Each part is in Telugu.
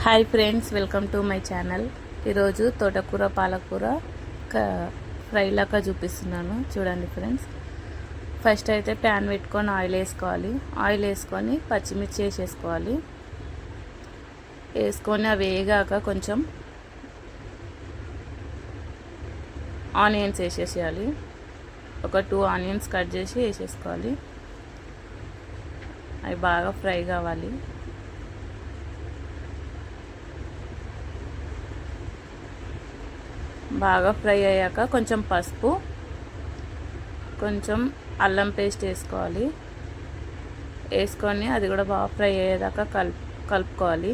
Hi friends, welcome to my channel. ఈరోజు తోటకూర పాలకూర ఫ్రై లాగా చూపిస్తున్నాను. చూడండి ఫ్రెండ్స్, ఫస్ట్ అయితే ప్యాన్ పెట్టుకొని ఆయిల్ వేసుకోవాలి. ఆయిల్ వేసుకొని పచ్చిమిర్చి వేసేసుకోవాలి. వేసుకొని అవి వేగాక కొంచెం ఆనియన్స్ వేసేసేయాలి. ఒక 2 ఆనియన్స్ కట్ చేసి వేసేసుకోవాలి. అవి బాగా ఫ్రై కావాలి. బాగా ఫ్రై అయ్యాక కొంచెం పసుపు, కొంచెం అల్లం పేస్ట్ వేసుకోవాలి. వేసుకొని అది కూడా బాగా ఫ్రై అయ్యేదాకా కలుపుకోవాలి.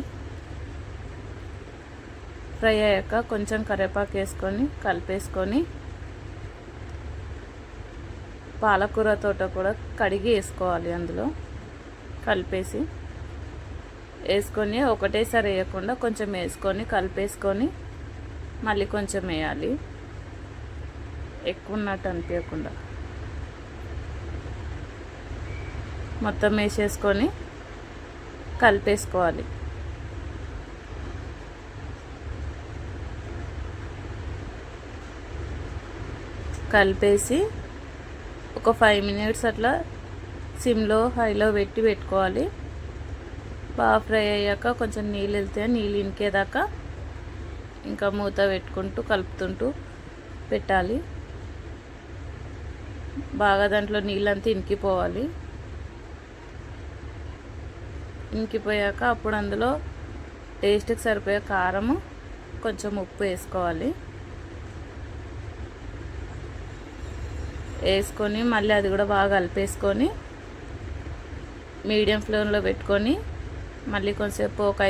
ఫ్రై అయ్యాక కొంచెం కరివేపాకు వేసుకొని కలిపేసుకొని పాలకూర తోట కూడా కడిగి వేసుకోవాలి. అందులో కలిపేసి వేసుకొని ఒకటేసారి వేయకుండా కొంచెం వేసుకొని కలిపేసుకొని మళ్ళీ కొంచెం వేయాలి, ఎక్కువ ఉన్నట్టు అనిపించకుండా. మొత్తం వేసేసుకొని కలిపేసుకోవాలి. కలిపేసి ఒక 5 మినిట్స్ అట్లా సిమ్లో హైలో పెట్టుకోవాలి. బాగా ఫ్రై అయ్యాక కొంచెం నీళ్ళు వెళ్తే నీళ్ళు ఇంకేదాకా ఇంకా మూత పెట్టుకుంటూ కలుపుతుంటూ పెట్టాలి. బాగా దాంట్లో నీళ్ళంతా ఇంకిపోవాలి. ఇంకిపోయాక అప్పుడు అందులో టేస్ట్కి సరిపోయే కారము, కొంచెం ఉప్పు వేసుకోవాలి. వేసుకొని మళ్ళీ అది కూడా బాగా కలిపేసుకొని మీడియం ఫ్లేమ్లో పెట్టుకొని మళ్ళీ కొంచెంసేపు ఒక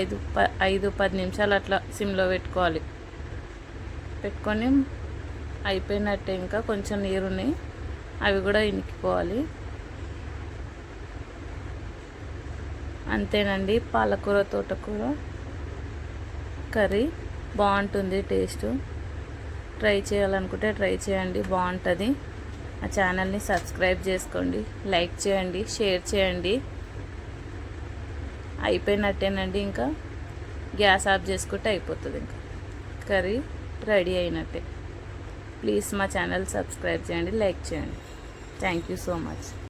5-10 నిమిషాలు అట్లా సిమ్లో పెట్టుకోవాలి. పెట్టుకొని అయిపోయినట్టే. ఇంకా కొంచెం నీరున్నాయి, అవి కూడా ఇంకిపోవాలి. అంతేనండి, పాలకూర తోటకూర కర్రీ బాగుంటుంది. టేస్ట్ ట్రై చేయాలనుకుంటే ట్రై చేయండి, బాగుంటుంది. ఆ ఛానల్ని సబ్స్క్రైబ్ చేసుకోండి, లైక్ చేయండి, షేర్ చేయండి. అయిపోయినట్టేనండి. ఇంకా గ్యాస్ ఆఫ్ చేసుకుంటే అయిపోతుంది. ఇంకా కర్రీ రెడీ అయినట్టే. ప్లీజ్ మా ఛానల్ సబ్స్క్రైబ్ చేయండి, లైక్ చేయండి. Thank you so much.